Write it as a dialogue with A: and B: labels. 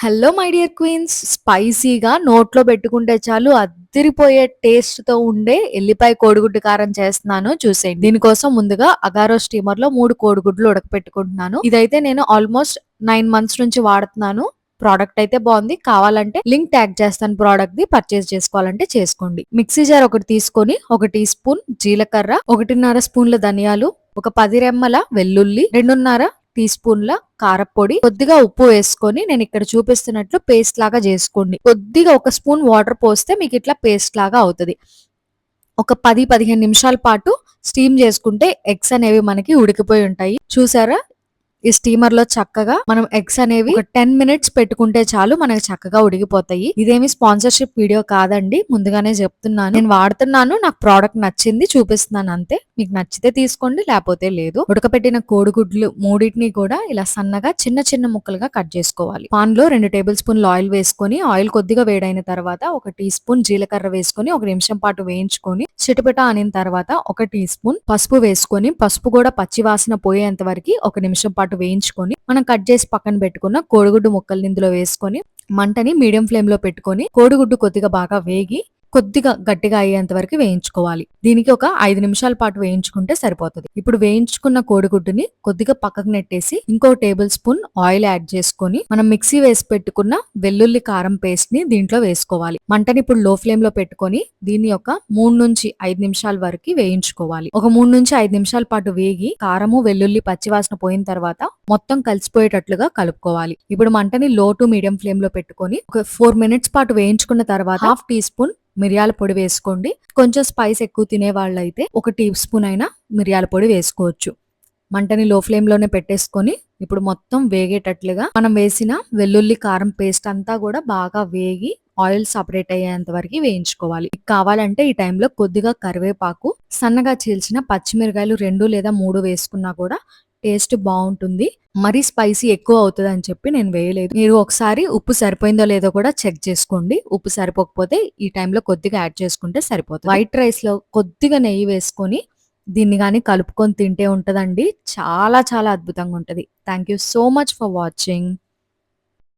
A: Hello my dear queens, స్పైసీగా నోట్లో పెట్టుకుంటే చాలు అద్దిరిపోయే టేస్ట్ తో ఉండే ఎల్లిపాయ కోడిగుడ్డు కారం చేస్తున్నాను చూసేయండి. దీనికోసం ముందుగా అగారో స్టీమర్ లో 3 కోడిగుడ్లు ఉడకపెట్టుకుంటున్నాను. ఇదైతే నేను ఆల్మోస్ట్ 9 మంత్స్ నుంచి వాడుతున్నాను. ప్రోడక్ట్ అయితే బాగుంది. కావాలంటే లింక్ ట్యాగ్ చేస్తాను. ప్రోడక్ట్ ది పర్చేస్ చేసుకోవాలంటే చేసుకోండి. మిక్సీ జార్ ఒకటి తీసుకొని 1 టీ స్పూన్ జీలకర్ర, 1.5 స్పూన్ల ధనియాలు, ఒక 10 రెమ్మల వెల్లుల్లి, 2.5 టీ స్పూన్ల కారపొడి, కొద్దిగా ఉప్పు వేసుకొని నేను ఇక్కడ చూపిస్తున్నట్లు పేస్ట్ లాగా చేసుకోండి. కొద్దిగా 1 స్పూన్ వాటర్ పోస్తే మీకు ఇట్లా పేస్ట్ లాగా అవుతుంది. ఒక 10-15 నిమిషాల పాటు స్టీమ్ చేసుకుంటే ఎగ్స్ అనేవి మనకి ఉడికిపోయి ఉంటాయి. చూసారా? ఈ స్టీమర్ లో చక్కగా మనం ఎగ్స్ అనేవి ఒక 10 మినిట్స్ పెట్టుకుంటే చాలు మనకి చక్కగా ఉడికిపోతాయి. ఇదేమి స్పాన్సర్షిప్ వీడియో కాదండి, ముందుగానే చెప్తున్నాను. నేను వాడుతున్నాను, నాకు ప్రోడక్ట్ నచ్చింది, చూపిస్తున్నాను అంతే. మీకు నచ్చితే తీసుకోండి, లేకపోతే లేదు. ఉడకపెట్టిన కోడిగుడ్లు మూడింటిని కూడా ఇలా సన్నగా చిన్న చిన్న ముక్కలుగా కట్ చేసుకోవాలి. పాన్ లో 2 టేబుల్ స్పూన్లు ఆయిల్ వేసుకొని, ఆయిల్ కొద్దిగా వేడైన తర్వాత 1 టీ స్పూన్ జీలకర్ర వేసుకొని 1 నిమిషం పాటు వేయించుకొని, చిటపట అనిన తర్వాత 1 టీ స్పూన్ పసుపు వేసుకొని, పసుపు కూడా పచ్చి వాసన పోయేంత వరకు 1 నిమిషం పాటు వేయించుకొని, మనం కట్ చేసి పక్కన పెట్టుకున్న కోడిగుడ్డు ముక్కల్ని ఇందులో వేసుకొని మంటని మీడియం ఫ్లేమ్ లో పెట్టుకొని కోడిగుడ్డు కొద్దిగా బాగా వేగి కొద్దిగా గట్టిగా అయ్యేంత వరకు వేయించుకోవాలి. దీనికి ఒక 5 నిమిషాల పాటు వేయించుకుంటే సరిపోతుంది. ఇప్పుడు వేయించుకున్న కోడిగుడ్డుని కొద్దిగా పక్కకు నెట్టేసి ఇంకో టేబుల్ స్పూన్ ఆయిల్ యాడ్ చేసుకొని మనం మిక్సీ వేసి పెట్టుకున్న వెల్లుల్లి కారం పేస్ట్ ని దీంట్లో వేసుకోవాలి. మంటని ఇప్పుడు లో ఫ్లేమ్ లో పెట్టుకొని దీన్ని ఒక 3 నుంచి 5 నిమిషాల వరకు వేయించుకోవాలి. ఒక 3 నుంచి 5 నిమిషాల పాటు వేగి కారము వెల్లుల్లి పచ్చివాసన పోయిన తర్వాత మొత్తం కలిసిపోయేటట్లుగా కలుపుకోవాలి. ఇప్పుడు మంటని లో టు మీడియం ఫ్లేమ్ లో పెట్టుకొని ఒక 4 మినిట్స్ పాటు వేయించుకున్న తర్వాత 1/2 టీ స్పూన్ మిరియాల పొడి వేసుకోండి. కొంచెం స్పైస్ ఎక్కువ తినే వాళ్ళైతే 1 టీ స్పూన్ అయినా మిరియాల పొడి వేసుకోవచ్చు. మంటని లో ఫ్లేమ్ లోనే పెట్టేసుకొని ఇప్పుడు మొత్తం వేగేటట్లుగా మనం వేసిన వెల్లుల్లి కారం పేస్ట్ అంతా కూడా బాగా వేగి ఆయిల్ సపరేట్ అయ్యేంత వరకు వేయించుకోవాలి. కావాలంటే ఈ టైంలో కొద్దిగా కరివేపాకు, సన్నగా చీల్చిన పచ్చిమిరకాయలు 2 లేదా 3 వేసుకున్నా కూడా టేస్ట్ బాగుంటుంది. మరీ స్పైసీ ఎక్కువ అవుతుంది అని చెప్పి నేను వేయలేదు. మీరు ఒకసారి ఉప్పు సరిపోయిందో లేదో కూడా చెక్ చేసుకోండి. ఉప్పు సరిపోకపోతే ఈ టైంలో కొద్దిగా యాడ్ చేసుకుంటే సరిపోతుంది. వైట్ రైస్ లో కొద్దిగా నెయ్యి వేసుకొని దీన్ని కానీ కలుపుకొని తింటే ఉంటదండి, చాలా చాలా అద్భుతంగా ఉంటది. Thank you so much for watching.